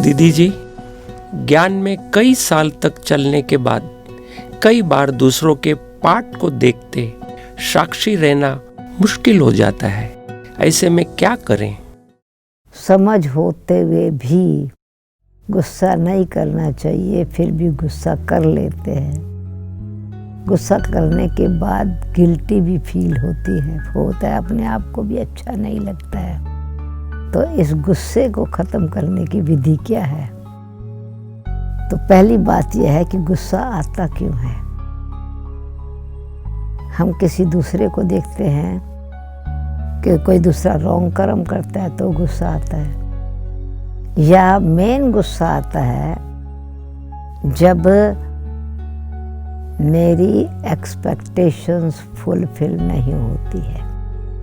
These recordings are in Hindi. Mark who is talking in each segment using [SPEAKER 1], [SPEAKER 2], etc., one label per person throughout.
[SPEAKER 1] दीदी जी, ज्ञान में कई साल तक चलने के बाद कई बार दूसरों के पाठ को देखते साक्षी रहना मुश्किल हो जाता है। ऐसे में क्या करें?
[SPEAKER 2] समझ होते हुए भी गुस्सा नहीं करना चाहिए, फिर भी गुस्सा कर लेते हैं। गुस्सा करने के बाद गिल्टी भी फील होती है, होता है, अपने आप को भी अच्छा नहीं लगता है। तो इस गुस्से को ख़त्म करने की विधि क्या है? तो पहली बात यह है कि गुस्सा आता क्यों है। हम किसी दूसरे को देखते हैं कि कोई दूसरा रॉन्ग कर्म करता है तो गुस्सा आता है, या मेन गुस्सा आता है जब मेरी एक्सपेक्टेशंस फुलफिल नहीं होती है।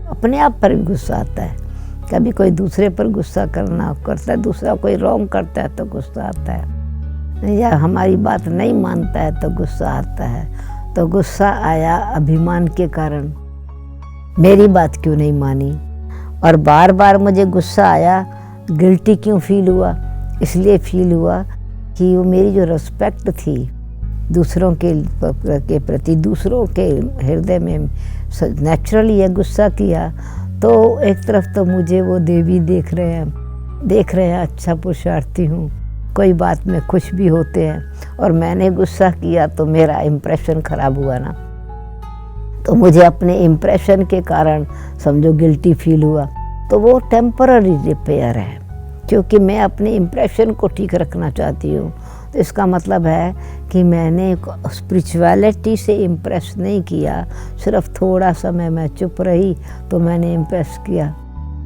[SPEAKER 2] अपने आप पर भी गुस्सा आता है, कभी कोई दूसरे पर गुस्सा करता है, दूसरा कोई रॉन्ग करता है तो गुस्सा आता है, या हमारी बात नहीं मानता है तो गुस्सा आता है। तो गुस्सा आया अभिमान के कारण, मेरी बात क्यों नहीं मानी, और बार बार मुझे गुस्सा आया, गिल्टी क्यों फील हुआ? इसलिए फील हुआ कि वो मेरी जो रिस्पेक्ट थी दूसरों के प्रति, दूसरों के हृदय में नेचुरली यह गुस्सा किया। तो एक तरफ तो मुझे वो देवी देख रहे हैं अच्छा पुरुषार्थी हूँ, कोई बात में खुश भी होते हैं, और मैंने गुस्सा किया तो मेरा इम्प्रेशन खराब हुआ ना। तो मुझे अपने इम्प्रेशन के कारण समझो गिल्टी फील हुआ। तो वो टेम्पररी रिपेयर है, क्योंकि मैं अपने इम्प्रेशन को ठीक रखना चाहती हूँ। तो इसका मतलब है कि मैंने स्पिरिचुअलिटी से इम्प्रेस नहीं किया, सिर्फ थोड़ा समय मैं चुप रही तो मैंने इम्प्रेस किया।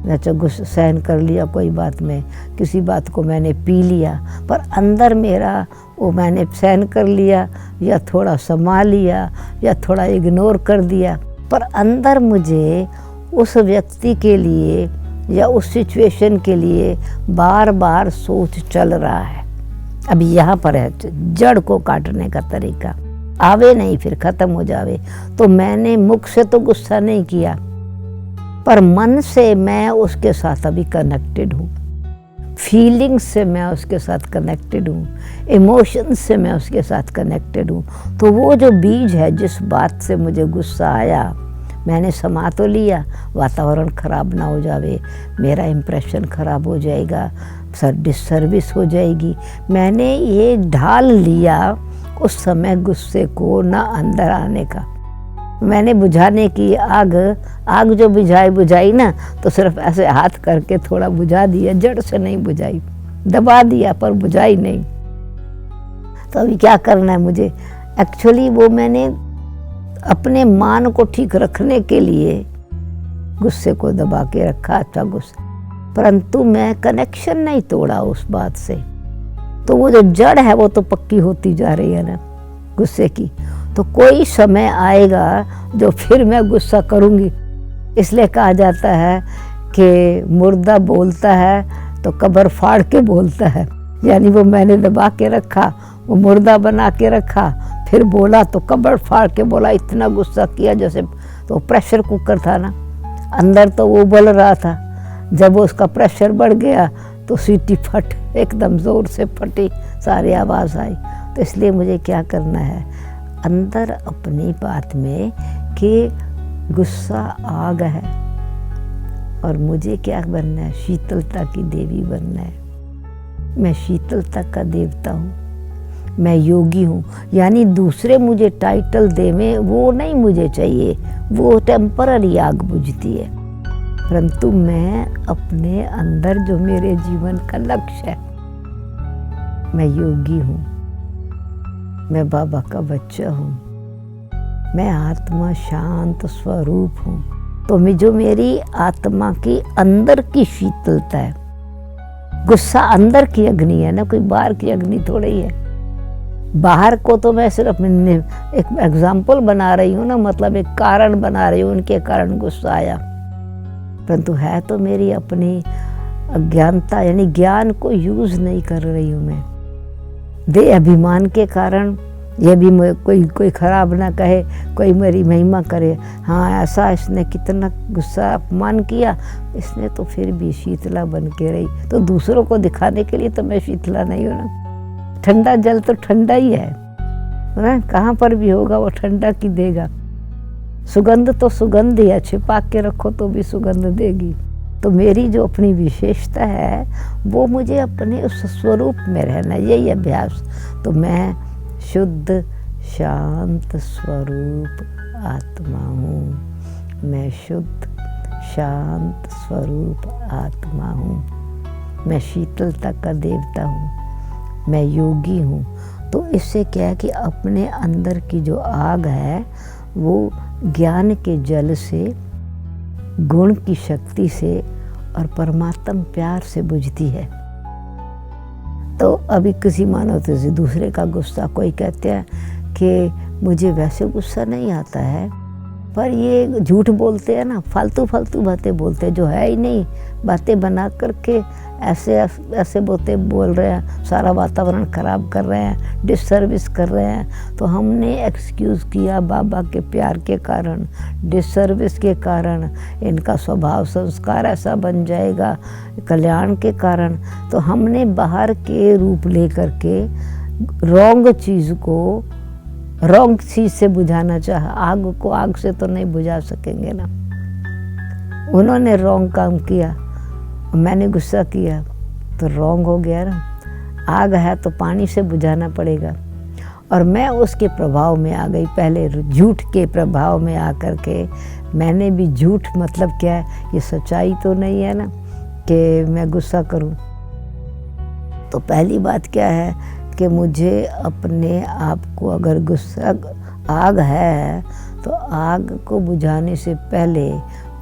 [SPEAKER 2] अच्छा, गुस्सा सहन कर लिया, कोई बात में किसी बात को मैंने पी लिया, पर अंदर मेरा वो मैंने सहन कर लिया, या थोड़ा संभाल लिया, या थोड़ा इग्नोर कर दिया, पर अंदर मुझे उस व्यक्ति के लिए या उस सिचुएशन के लिए बार बार सोच चल रहा है। अब यहाँ पर है जड़ को काटने का तरीका, आवे नहीं फिर ख़त्म हो जावे। तो मैंने मुख से तो गुस्सा नहीं किया, पर मन से मैं उसके साथ अभी कनेक्टेड हूँ, फीलिंग्स से मैं उसके साथ कनेक्टेड हूँ, इमोशंस से मैं उसके साथ कनेक्टेड हूँ। तो वो जो बीज है, जिस बात से मुझे गुस्सा आया, मैंने समा तो लिया, वातावरण ख़राब ना हो जावे, मेरा इम्प्रेशन ख़राब हो जाएगा, डिसर्विस हो जाएगी। मैंने ये ढाल लिया उस समय गुस्से को ना अंदर आने का। मैंने बुझाने की आग जो बुझाई ना, तो सिर्फ ऐसे हाथ करके थोड़ा बुझा दिया, जड़ से नहीं बुझाई, दबा दिया पर बुझाई नहीं। तो अभी क्या करना है मुझे? एक्चुअली वो मैंने अपने मान को ठीक रखने के लिए गुस्से को दबा के रखा, अच्छा गुस्सा, परंतु मैं कनेक्शन नहीं तोड़ा उस बात से। तो वो जो जड़ है वो तो पक्की होती जा रही है ना गुस्से की। तो कोई समय आएगा जो फिर मैं गुस्सा करूँगी। इसलिए कहा जाता है कि मुर्दा बोलता है तो कब्र फाड़ के बोलता है, यानी वो मैंने दबा के रखा, वो मुर्दा बना के रखा, फिर बोला तो कब्र फाड़ के बोला। इतना गुस्सा किया जैसे तो प्रेशर कुकर था ना, अंदर तो वो उबल रहा था, जब उसका प्रेशर बढ़ गया तो सीटी फट, एकदम ज़ोर से फटी, सारी आवाज़ आई। तो इसलिए मुझे क्या करना है अंदर अपनी बात में कि गुस्सा आग है, और मुझे क्या बनना है? शीतलता की देवी बनना है। मैं शीतलता का देवता हूँ, मैं योगी हूँ। यानी दूसरे मुझे टाइटल देवें वो नहीं मुझे चाहिए, वो टेम्पररी आग बुझती है, परंतु मैं अपने अंदर जो मेरे जीवन का लक्ष्य है, मैं योगी हूँ, मैं बाबा का बच्चा हूँ, मैं आत्मा शांत स्वरूप हूँ। तो मैं जो मेरी आत्मा की अंदर की शीतलता है, गुस्सा अंदर की अग्नि है ना, कोई बाहर की अग्नि थोड़ी है। बाहर को तो मैं सिर्फ एक एग्जाम्पल बना रही हूँ ना, मतलब एक कारण बना रही हूँ, उनके कारण गुस्सा आया, परंतु है तो मेरी अपनी अज्ञानता, यानी ज्ञान को यूज़ नहीं कर रही हूँ मैं। दे अभिमान के कारण ये भी कोई खराब ना कहे, कोई मेरी महिमा करे, हाँ ऐसा इसने कितना गुस्सा अपमान किया, इसने तो फिर भी शीतला बन के रही। तो दूसरों को दिखाने के लिए तो मैं शीतला नहीं हूँ ना। ठंडा जल तो ठंडा ही है ना, कहाँ पर भी होगा वो ठंडा की देगा। सुगंध तो सुगंध ही है, छिपा के रखो तो भी सुगंध देगी। तो मेरी जो अपनी विशेषता है वो मुझे अपने उस स्वरूप में रहना, यही अभ्यास। तो मैं शुद्ध शांत स्वरूप आत्मा हूँ, मैं शुद्ध शांत स्वरूप आत्मा हूँ, मैं शीतलता का देवता हूँ, मैं योगी हूँ। तो इससे क्या है कि अपने अंदर की जो आग है वो ज्ञान के जल से, गुण की शक्ति से और परमात्म प्यार से बुझती है। तो अभी किसी मानवता से दूसरे का गुस्सा, कोई कहते हैं कि मुझे वैसे गुस्सा नहीं आता है, पर ये झूठ बोलते हैं ना, फालतू फालतू बातें बोलते हैं जो है ही नहीं, बातें बना करके ऐसे बोल रहे हैं, सारा वातावरण ख़राब कर रहे हैं, डिससर्विस कर रहे हैं। तो हमने एक्सक्यूज़ किया बाबा के प्यार के कारण, डिससर्विस के कारण, इनका स्वभाव संस्कार ऐसा बन जाएगा कल्याण के कारण। तो हमने बाहर के रूप ले करके रॉन्ग चीज़ को रॉन्ग चीज़ से बुझाना चाहा। आग को आग से तो नहीं बुझा सकेंगे ना। उन्होंने रॉन्ग काम किया, मैंने गुस्सा किया तो रॉन्ग हो गया ना। आग है तो पानी से बुझाना पड़ेगा, और मैं उसके प्रभाव में आ गई। पहले झूठ के प्रभाव में आकर के मैंने भी झूठ, मतलब क्या है, ये सच्चाई तो नहीं है ना कि मैं गुस्सा करूं। तो पहली बात क्या है कि मुझे अपने आप को, अगर गुस्सा आग है तो आग को बुझाने से पहले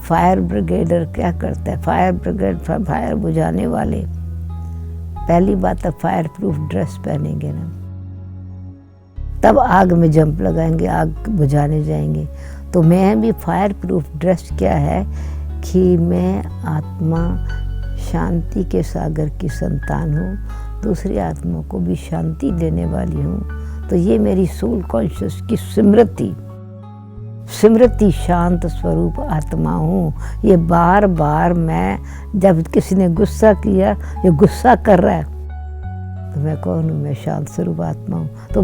[SPEAKER 2] फायर ब्रिगेडर क्या करता है, फायर ब्रिगेड फायर बुझाने वाले पहली बात है फायर प्रूफ ड्रेस पहनेंगे ना, तब आग में जंप लगाएंगे, आग बुझाने जाएंगे। तो मैं भी फायर प्रूफ ड्रेस क्या है कि मैं आत्मा शांति के सागर की संतान हूँ, दूसरी आत्मा को भी शांति देने वाली हूँ। तो ये मेरी सोल कॉन्शियस की स्मृति शांत स्वरूप आत्मा हूँ। ये बार बार मैं, जब किसी ने गुस्सा किया, ये गुस्सा कर रहा है, तो मैं कौन हूँ, मैं शांत स्वरूप आत्मा हूँ। तो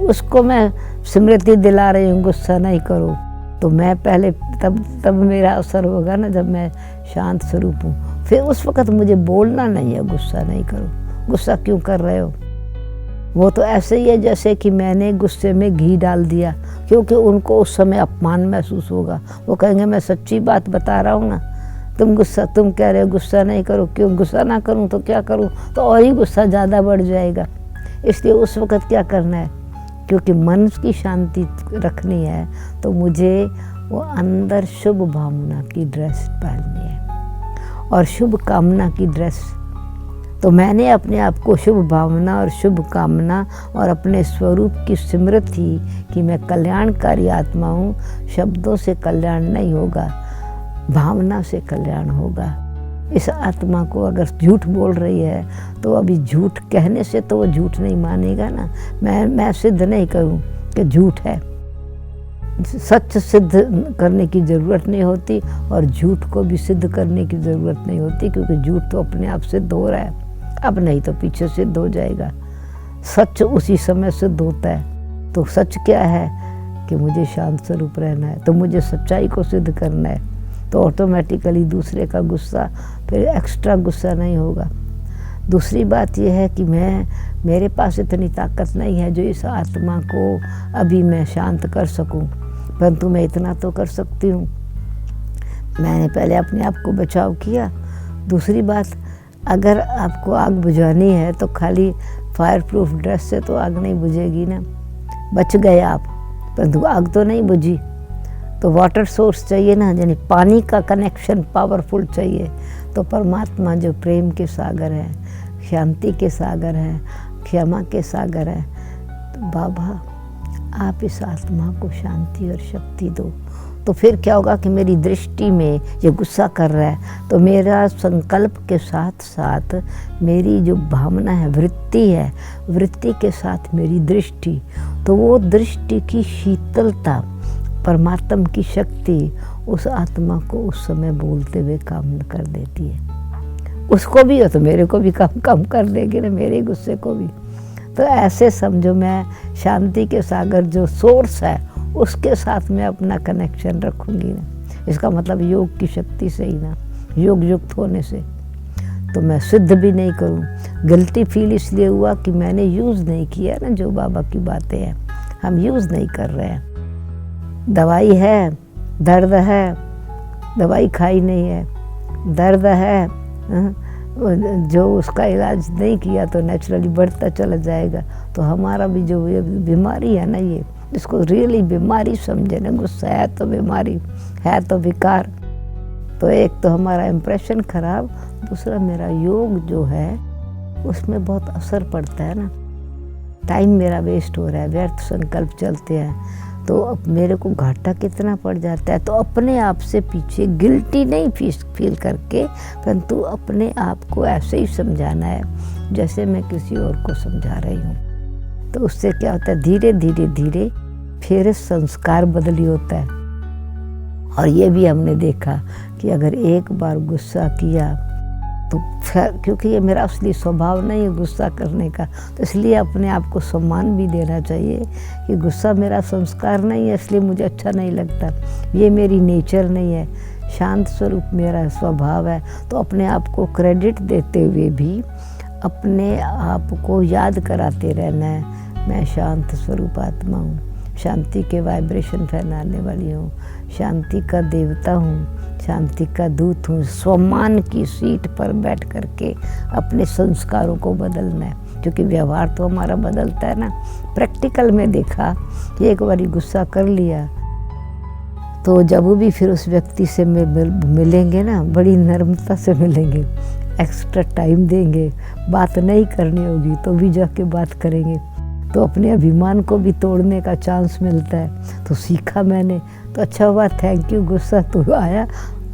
[SPEAKER 2] उसको मैं स्मृति दिला रही हूँ, गुस्सा नहीं करो। तो मैं पहले तब मेरा असर होगा ना जब मैं शांत स्वरूप हूँ। फिर उस वक़्त मुझे बोलना नहीं है गुस्सा नहीं करो, गुस्सा क्यों कर रहे हो। वो तो ऐसे ही है जैसे कि मैंने गुस्से में घी डाल दिया, क्योंकि उनको उस समय अपमान महसूस होगा। वो कहेंगे मैं सच्ची बात बता रहा हूँ ना, तुम कह रहे हो गुस्सा नहीं करो, क्यों गुस्सा ना करूँ तो क्या करूँ, तो और ही गुस्सा ज़्यादा बढ़ जाएगा। इसलिए उस वक़्त क्या करना है, क्योंकि मन की शांति रखनी है तो मुझे वो अंदर शुभ भावना की ड्रेस पहननी है और शुभ कामना की ड्रेस। तो मैंने अपने आप को शुभ भावना और शुभ कामना और अपने स्वरूप की स्मृति कि मैं कल्याणकारी आत्मा हूँ। शब्दों से कल्याण नहीं होगा, भावना से कल्याण होगा। इस आत्मा को अगर झूठ बोल रही है तो अभी झूठ कहने से तो वो झूठ नहीं मानेगा ना। मैं सिद्ध नहीं करूं कि झूठ है, सच सिद्ध करने की ज़रूरत नहीं होती और झूठ को भी सिद्ध करने की ज़रूरत नहीं होती, क्योंकि झूठ तो अपने आप सिद्ध हो रहा है, अब नहीं तो पीछे सिद्ध हो जाएगा। सच उसी समय सिद्ध होता है। तो सच क्या है कि मुझे शांत स्वरूप रहना है, तो मुझे सच्चाई को सिद्ध करना है। तो ऑटोमेटिकली दूसरे का गुस्सा फिर एक्स्ट्रा गुस्सा नहीं होगा। दूसरी बात यह है कि मेरे पास इतनी ताकत नहीं है जो इस आत्मा को अभी मैं शांत कर सकूं, परंतु मैं इतना तो कर सकती हूँ। मैंने पहले अपने आप को बचाव किया। दूसरी बात, अगर आपको आग बुझानी है तो खाली फायर प्रूफ ड्रेस से तो आग नहीं बुझेगी ना। बच गए आप, परंतु आग तो नहीं बुझी। तो वाटर सोर्स चाहिए ना, यानी पानी का कनेक्शन पावरफुल चाहिए। तो परमात्मा जो प्रेम के सागर है, शांति के सागर है, क्षमा के सागर है, तो बाबा आप इस आत्मा को शांति और शक्ति दो। तो फिर क्या होगा कि मेरी दृष्टि में ये गुस्सा कर रहा है, तो मेरा संकल्प के साथ साथ मेरी जो भावना है, वृत्ति है, वृत्ति के साथ मेरी दृष्टि, तो वो दृष्टि की शीतलता, परमात्मा की शक्ति उस आत्मा को उस समय बोलते हुए काम कर देती है। उसको भी हो तो मेरे को भी कम कर देगी ना, मेरे गुस्से को भी। तो ऐसे समझो, मैं शांति के सागर जो सोर्स है उसके साथ मैं अपना कनेक्शन रखूँगी ना। इसका मतलब योग की शक्ति से ही ना, योग युक्त होने से। तो मैं सिद्ध भी नहीं करूँ। गिल्टी फील इसलिए हुआ कि मैंने यूज़ नहीं किया ना, जो बाबा की बातें हैं हम यूज़ नहीं कर रहे हैं। दवाई है, दर्द है, दवाई खाई नहीं है, दर्द है, जो उसका इलाज नहीं किया तो नेचुरली बढ़ता चला जाएगा। तो हमारा भी जो ये बीमारी है ना, ये जिसको रियली बीमारी समझे ना, गुस्सा है तो बीमारी है, तो विकार। तो एक तो हमारा इम्प्रेशन खराब, दूसरा मेरा योग जो है उसमें बहुत असर पड़ता है ना। टाइम मेरा वेस्ट हो रहा है, व्यर्थ संकल्प चलते हैं, तो अब मेरे को घाटा कितना पड़ जाता है। तो अपने आप से पीछे गिल्टी नहीं फील करके, परंतु अपने आप को ऐसे ही समझाना है जैसे मैं किसी और को समझा रही हूँ। तो उससे क्या होता है, धीरे धीरे धीरे फिर संस्कार बदली होता है। और ये भी हमने देखा कि अगर एक बार गुस्सा किया तो क्योंकि ये मेरा असली स्वभाव नहीं है गुस्सा करने का, तो इसलिए अपने आप को सम्मान भी देना चाहिए कि गुस्सा मेरा संस्कार नहीं है, इसलिए मुझे अच्छा नहीं लगता, ये मेरी नेचर नहीं है, शांत स्वरूप मेरा स्वभाव है। तो अपने आप को क्रेडिट देते हुए भी अपने आप को याद कराते रहना है, मैं शांत स्वरूप आत्मा हूँ, शांति के वाइब्रेशन फैलाने वाली हूँ, शांति का देवता हूँ, शांति का दूत हूँ। सम्मान की सीट पर बैठ करके अपने संस्कारों को बदलना है, क्योंकि व्यवहार तो हमारा बदलता है ना। प्रैक्टिकल में देखा कि एक बारी गुस्सा कर लिया तो जब भी फिर उस व्यक्ति से मिलेंगे ना, बड़ी नर्मता से मिलेंगे, एक्स्ट्रा टाइम देंगे, बात नहीं करनी होगी तो भी जाके बात करेंगे, तो अपने अभिमान को भी तोड़ने का चांस मिलता है। तो सीखा मैंने, तो अच्छा हुआ, थैंक यू, गुस्सा तो आया,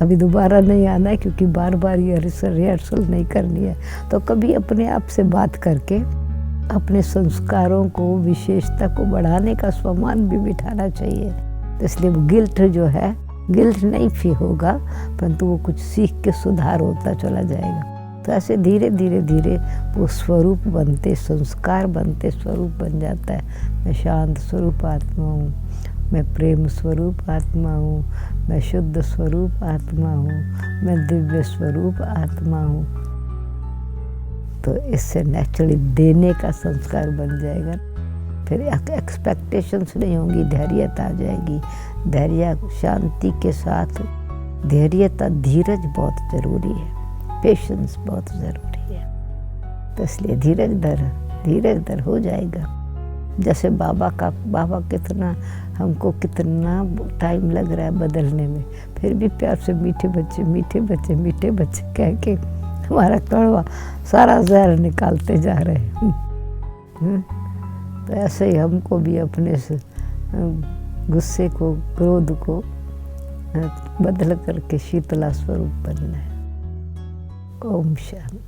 [SPEAKER 2] अभी दोबारा नहीं आना है, क्योंकि बार बार ये रिहर्सल नहीं करनी है। तो कभी अपने आप से बात करके अपने संस्कारों को, विशेषता को बढ़ाने का सम्मान भी बिठाना चाहिए। तो इसलिए वो गिल्ट जो है, गिल्ट नहीं फील होगा, परंतु वो कुछ सीख के सुधार होता चला जाएगा। तो ऐसे धीरे धीरे धीरे वो स्वरूप बनते, संस्कार बनते स्वरूप बन जाता है। मैं शांत स्वरूप आत्मा हूँ, मैं प्रेम स्वरूप आत्मा हूँ, मैं शुद्ध स्वरूप आत्मा हूँ, मैं दिव्य स्वरूप आत्मा हूँ। तो इससे नेचुरली देने का संस्कार बन जाएगा। फिर एक्सपेक्टेशंस नहीं होंगी, धैर्यता आ जाएगी। धैर्य, शांति के साथ धैर्यता, धीरज बहुत ज़रूरी है, पेशेंस बहुत ज़रूरी है। तो इसलिए धीरज धर हो जाएगा। जैसे बाबा कितना हमको कितना टाइम लग रहा है बदलने में, फिर भी प्यार से मीठे बच्चे कह के हमारा कड़वा सारा जहर निकालते जा रहे हैं। तो ऐसे ही हमको भी अपने से गुस्से को, क्रोध को बदल करके शीतला स्वरूप बनना है। ओम शांति।